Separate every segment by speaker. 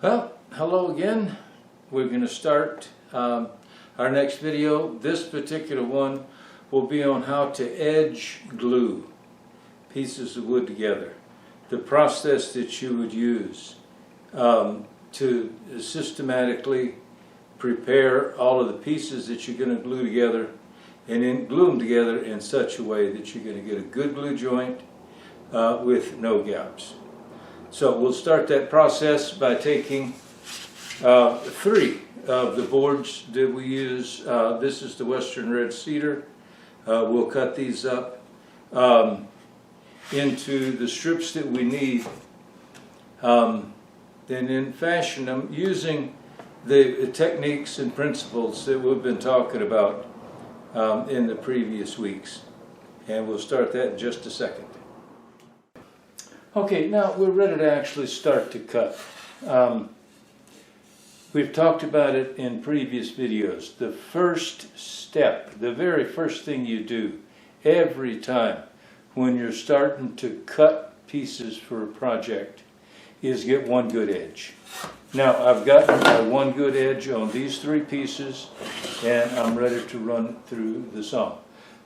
Speaker 1: Well, hello again. We're going to start our next video. This particular one will be on how to edge glue pieces of wood together. The process that you would use to systematically prepare all of the pieces that you're going to glue together and then glue them together in such a way that you're going to get a good glue joint with no gaps. So we'll start that process by taking 3 of the boards that we use. This is the Western Red Cedar. We'll cut these up into the strips that we need and then fashion them using the techniques and principles that we've been talking about in the previous weeks. And we'll start that in just a second. Okay, now we're ready to actually start to cut. We've talked about it in previous videos. The first step, the very first thing you do every time when you're starting to cut pieces for a project is get one good edge. Now I've gotten my one good edge on these 3 pieces and I'm ready to run through the saw.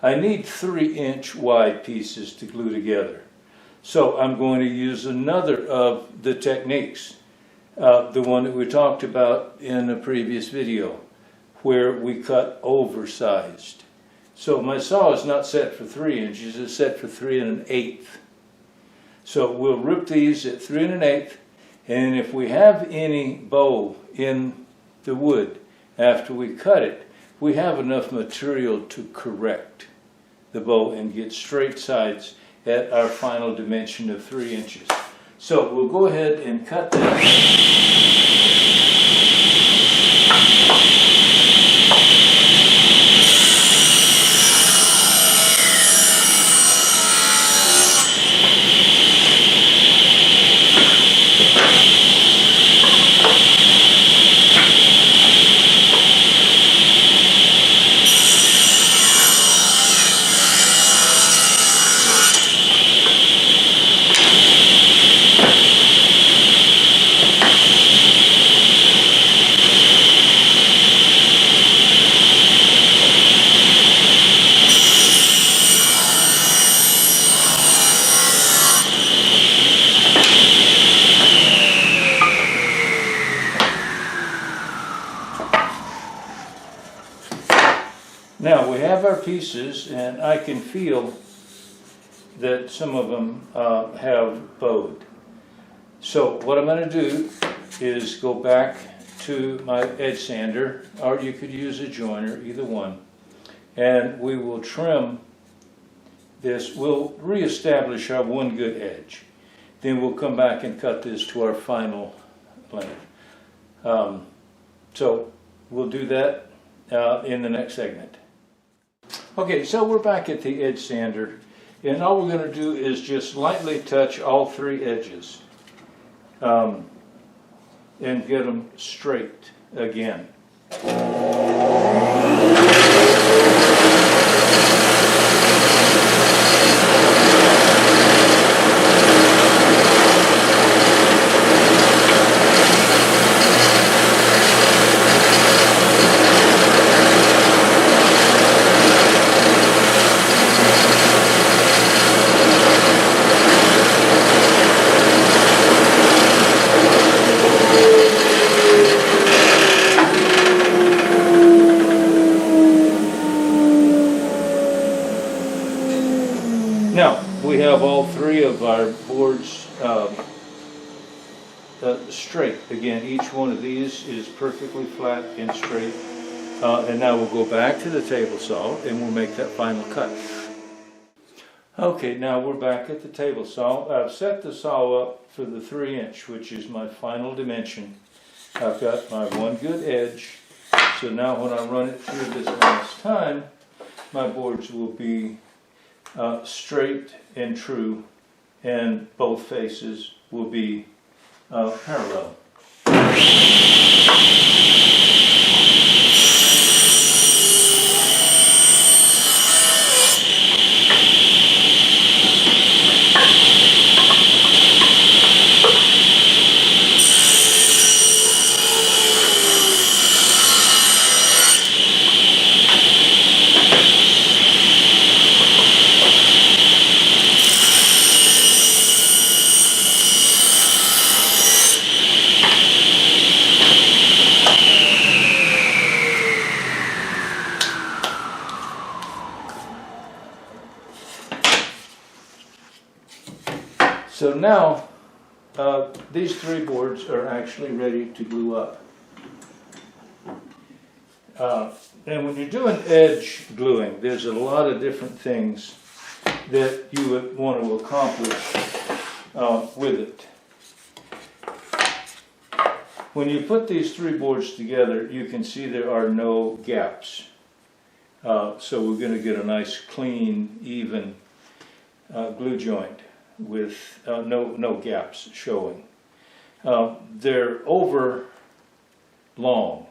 Speaker 1: I need 3-inch wide pieces to glue together. So I'm going to use another of the techniques, the one that we talked about in a previous video, where we cut oversized. So my saw is not set for 3 inches, it's set for 3 1/8. So we'll rip these at 3 1/8, and if we have any bow in the wood after we cut it, we have enough material to correct the bow and get straight sides at our final dimension of 3 inches. So we'll go ahead and cut that. Now we have our pieces, and I can feel that some of them have bowed. So what I'm going to do is go back to my edge sander, or you could use a joiner, either one, and we will trim this. We'll reestablish our one good edge. Then we'll come back and cut this to our final length. So we'll do that in the next segment. Okay, so we're back at the edge sander, and all we're going to do is just lightly touch all 3 edges and get them straight again. Now, we have all 3 of our boards straight. Again, each one of these is perfectly flat and straight. And now we'll go back to the table saw and we'll make that final cut. Okay, now we're back at the table saw. I've set the saw up for the 3-inch, which is my final dimension. I've got my one good edge. So now when I run it through this last time, my boards will be straight and true, and both faces will be parallel. So now these three boards are actually ready to glue up. And when you're doing edge gluing, there's a lot of different things that you would want to accomplish with it. When you put these three boards together, you can see there are no gaps. So we're going to get a nice, clean, even glue joint with no gaps showing. They're over long,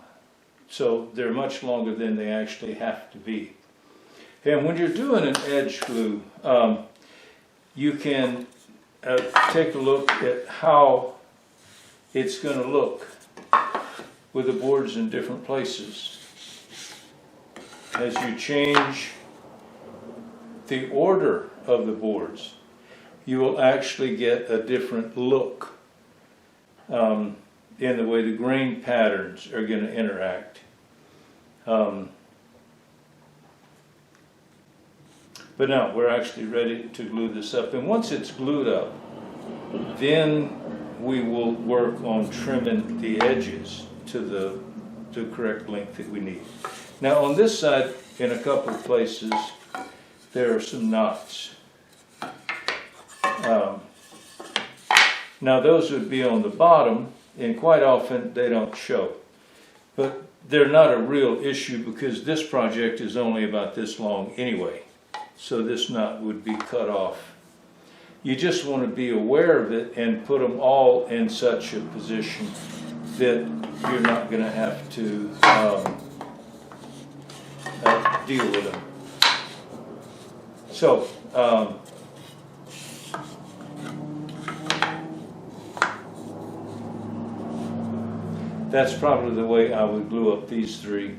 Speaker 1: so they're much longer than they actually have to be. And when you're doing an edge glue, you can take a look at how it's going to look with the boards in different places. As you change the order of the boards, you will actually get a different look in the way the grain patterns are going to interact. But now we're actually ready to glue this up, and once it's glued up, then we will work on trimming the edges to the correct length that we need. Now on this side, in a couple of places, there are some knots. Now those would be on the bottom, and quite often they don't show. But they're not a real issue because this project is only about this long anyway. So this knot would be cut off. You just want to be aware of it and put them all in such a position that you're not going to have to deal with them. So, that's probably the way I would glue up these three.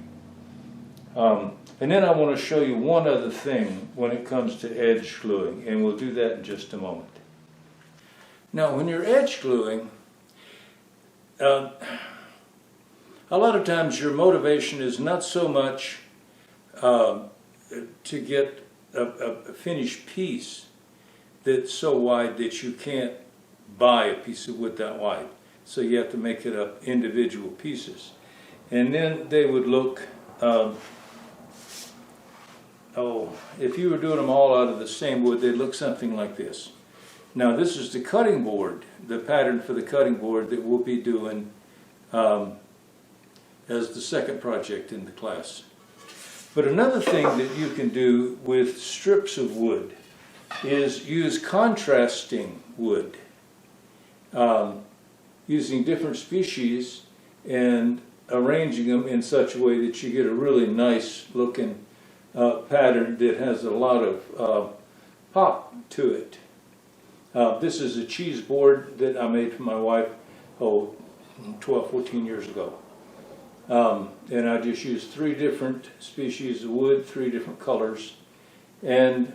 Speaker 1: And then I want to show you one other thing when it comes to edge gluing, and we'll do that in just a moment. Now, when you're edge gluing, a lot of times your motivation is not so much to get a finished piece that's so wide that you can't buy a piece of wood that wide. So you have to make it up individual pieces. And then they would look, if you were doing them all out of the same wood, they'd look something like this. Now this is the cutting board, the pattern for the cutting board that we'll be doing as the second project in the class. But another thing that you can do with strips of wood is use contrasting wood, using different species and arranging them in such a way that you get a really nice looking pattern that has a lot of pop to it. This is a cheese board that I made for my wife 12, 14 years ago. And I just used 3 different species of wood, 3 different colors, and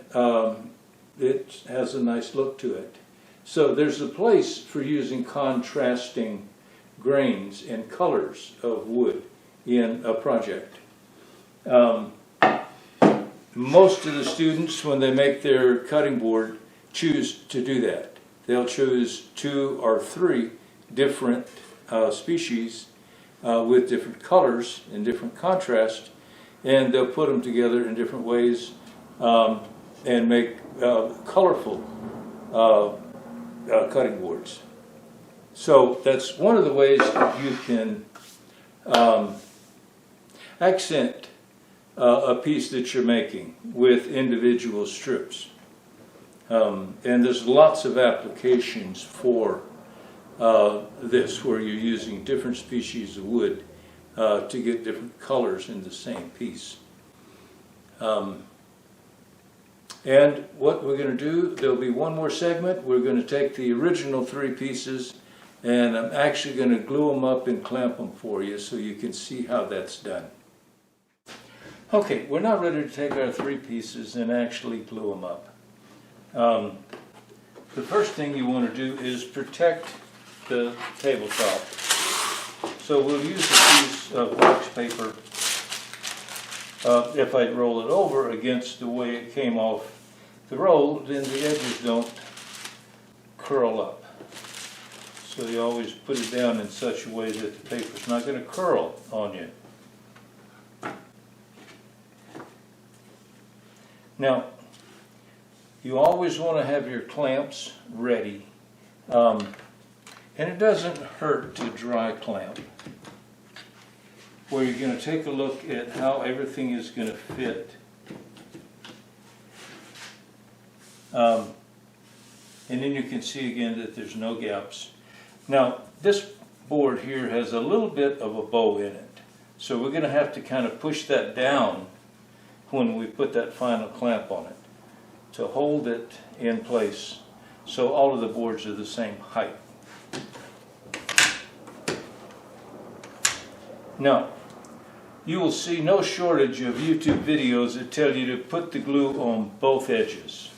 Speaker 1: it has a nice look to it. So there's a place for using contrasting grains and colors of wood in a project. Most of the students, when they make their cutting board, choose to do that. They'll choose 2 or 3 different species with different colors and different contrast, and they'll put them together in different ways and make colorful cutting boards. So that's one of the ways that you can accent a piece that you're making with individual strips. And there's lots of applications for this, where you're using different species of wood to get different colors in the same piece. And what we're going to do, there'll be one more segment. We're going to take the original 3 pieces, and I'm actually going to glue them up and clamp them for you so you can see how that's done. Okay, we're now ready to take our 3 pieces and actually glue them up. The first thing you want to do is protect the tabletop. So we'll use a piece of wax paper. If I roll it over against the way it came off the roll, then the edges don't curl up. So you always put it down in such a way that the paper's not going to curl on you. Now, you always want to have your clamps ready. And it doesn't hurt to dry clamp, where you're going to take a look at how everything is going to fit. And then you can see again that there's no gaps. Now, this board here has a little bit of a bow in it, so we're going to have to kind of push that down when we put that final clamp on it to hold it in place so all of the boards are the same height. Now, you will see no shortage of YouTube videos that tell you to put the glue on both edges.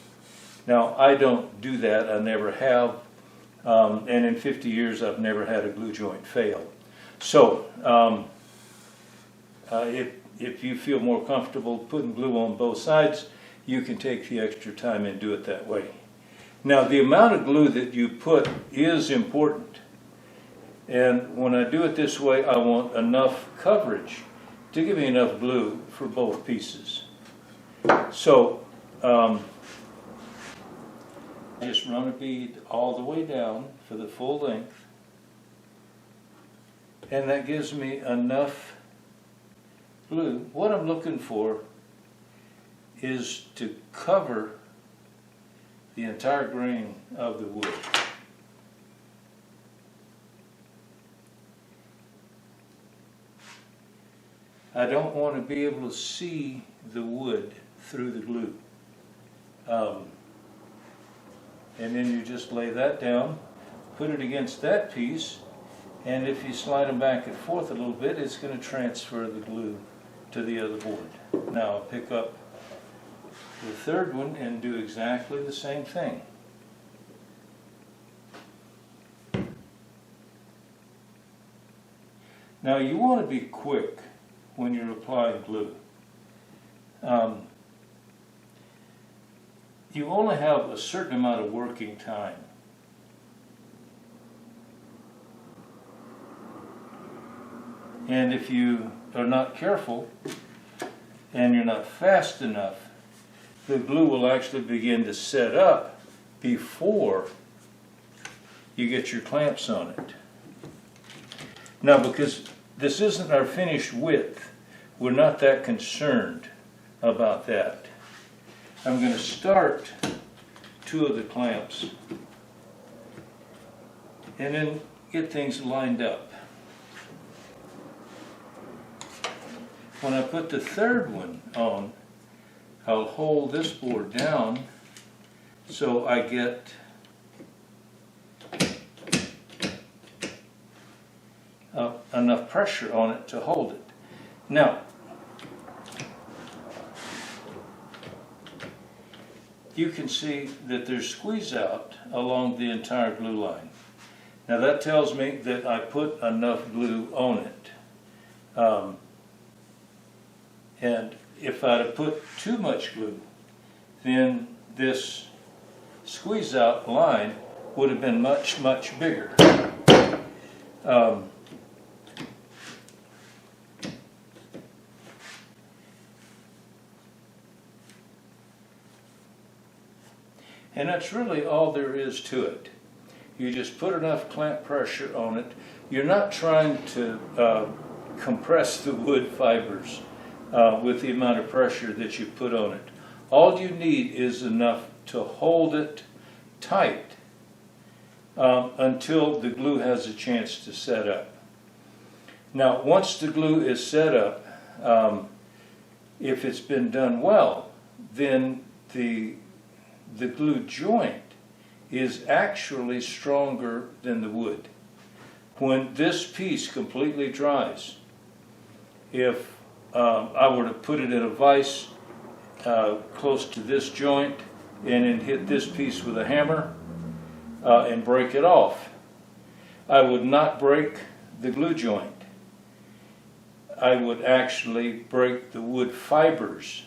Speaker 1: Now, I don't do that. I never have. And in 50 years, I've never had a glue joint fail. So, if you feel more comfortable putting glue on both sides, you can take the extra time and do it that way. Now, the amount of glue that you put is important. And when I do it this way, I want enough coverage to give me enough glue for both pieces. So, just run a bead all the way down for the full length, and that gives me enough glue. What I'm looking for is to cover the entire grain of the wood. I don't want to be able to see the wood through the glue. And then you just lay that down, put it against that piece, and if you slide them back and forth a little bit, it's going to transfer the glue to the other board. Now I'll pick up the third one and do exactly the same thing. Now you want to be quick when you're applying glue. You only have a certain amount of working time. And if you are not careful and you're not fast enough, the glue will actually begin to set up before you get your clamps on it. Now, because this isn't our finished width, we're not that concerned about that. I'm going to start two of the clamps and then get things lined up. When I put the third one on, I'll hold this board down so I get enough pressure on it to hold it. Now, you can see that there's squeeze out along the entire glue line. Now that tells me that I put enough glue on it. And if I'd have put too much glue, then this squeeze out line would have been much, much bigger. And that's really all there is to it. You just put enough clamp pressure on it. You're not trying to compress the wood fibers with the amount of pressure that you put on it. All you need is enough to hold it tight until the glue has a chance to set up. Now, once the glue is set up, if it's been done well, then the glue joint is actually stronger than the wood. When this piece completely dries, if I were to put it in a vise close to this joint and then hit this piece with a hammer and break it off, I would not break the glue joint. I would actually break the wood fibers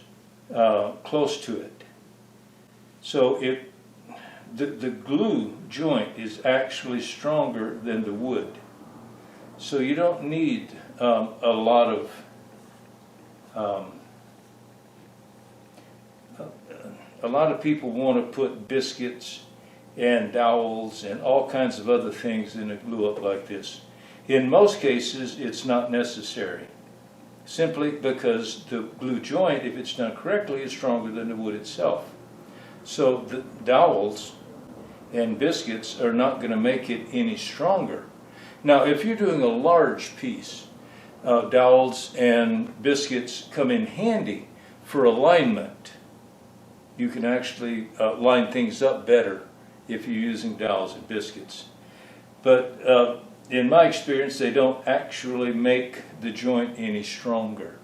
Speaker 1: close to it. So the glue joint is actually stronger than the wood. So you don't need a lot of people want to put biscuits and dowels and all kinds of other things in a glue up like this. In most cases, it's not necessary, simply because the glue joint, if it's done correctly, is stronger than the wood itself. So the dowels and biscuits are not going to make it any stronger. Now, if you're doing a large piece, dowels and biscuits come in handy for alignment. You can actually line things up better if you're using dowels and biscuits. But in my experience, they don't actually make the joint any stronger.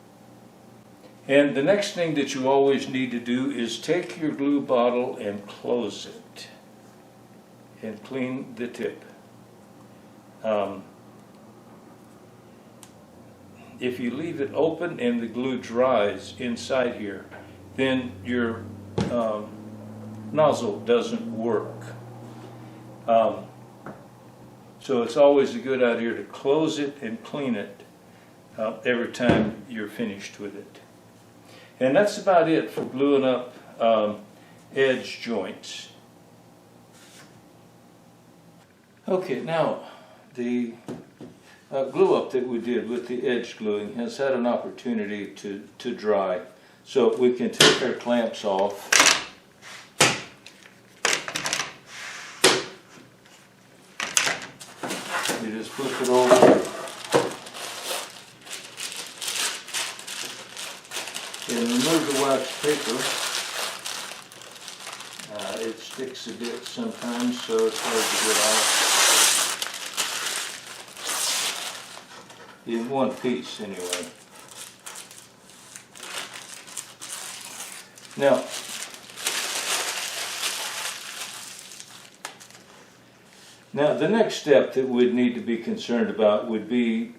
Speaker 1: And the next thing that you always need to do is take your glue bottle and close it and clean the tip. If you leave it open and the glue dries inside here, then your nozzle doesn't work. So it's always a good idea to close it and clean it every time you're finished with it. And that's about it for gluing up edge joints. Okay, now the glue up that we did with the edge gluing has had an opportunity to dry. So we can take our clamps off. You just flip it over and remove the wax paper. It sticks a bit sometimes, so it's hard to get off. In one piece, anyway. Now the next step that we'd need to be concerned about would be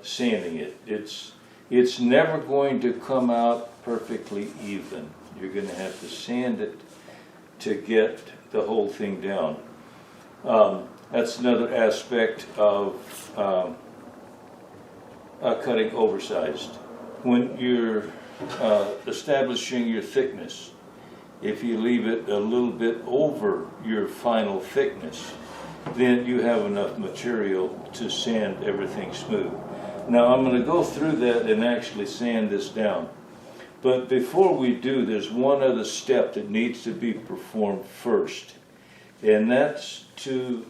Speaker 1: sanding it. It's never going to come out perfectly even. You're going to have to sand it to get the whole thing down. That's another aspect of cutting oversized. When you're establishing your thickness, if you leave it a little bit over your final thickness, then you have enough material to sand everything smooth. Now I'm going to go through that and actually sand this down. But before we do, there's one other step that needs to be performed first, and that's to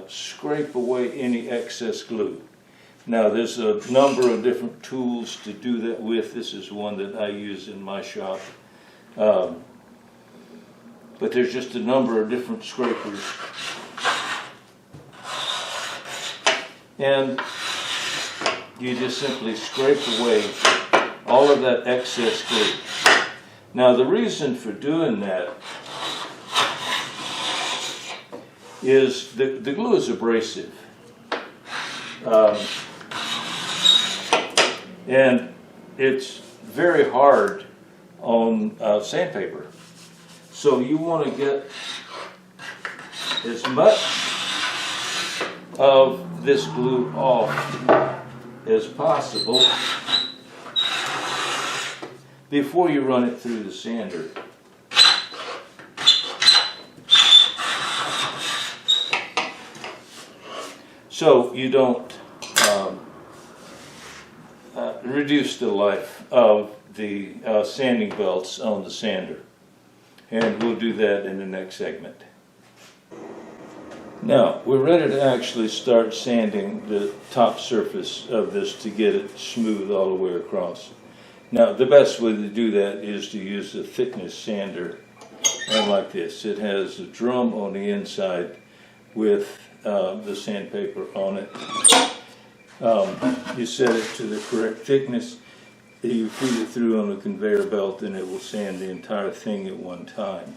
Speaker 1: scrape away any excess glue. Now there's a number of different tools to do that with. This is one that I use in my shop. But there's just a number of different scrapers. And you just simply scrape away all of that excess glue. Now the reason for doing that is the glue is abrasive. And it's very hard on sandpaper. So you want to get as much of this glue off as possible before you run it through the sander. So you don't reduce the life of the sanding belts on the sander. And we'll do that in the next segment. Now, we're ready to actually start sanding the top surface of this to get it smooth all the way across. Now, the best way to do that is to use a thickness sander, and like this. It has a drum on the inside with the sandpaper on it. You set it to the correct thickness, you feed it through on a conveyor belt, and it will sand the entire thing at one time.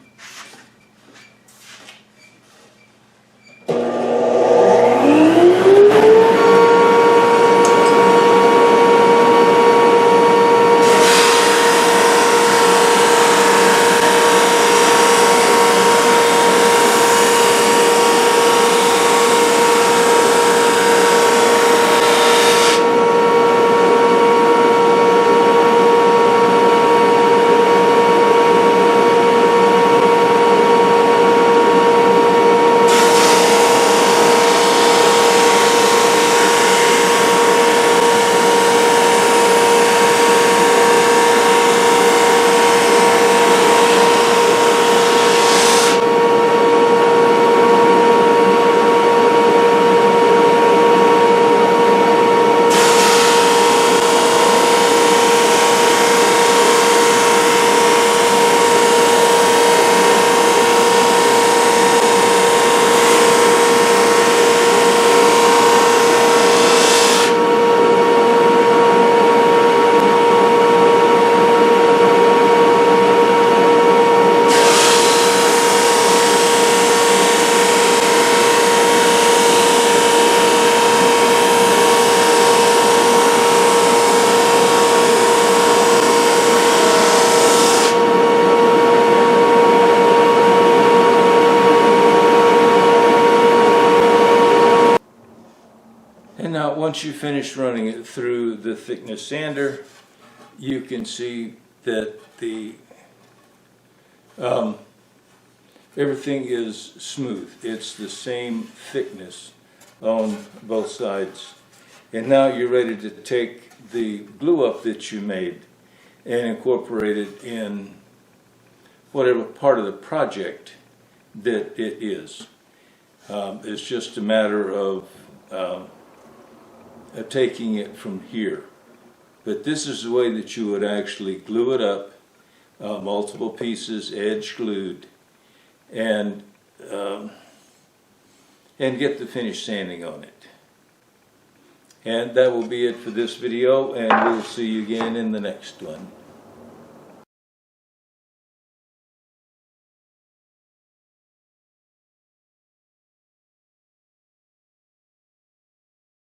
Speaker 1: once you finish running it through the thickness sander, you can see that the everything is smooth. It's the same thickness on both sides. And now you're ready to take the glue up that you made and incorporate it in whatever part of the project that it is. It's just a matter of taking it from here. But this is the way that you would actually glue it up, multiple pieces, edge glued, and get the finish sanding on it. And that will be it for this video, and we'll see you again in the next one.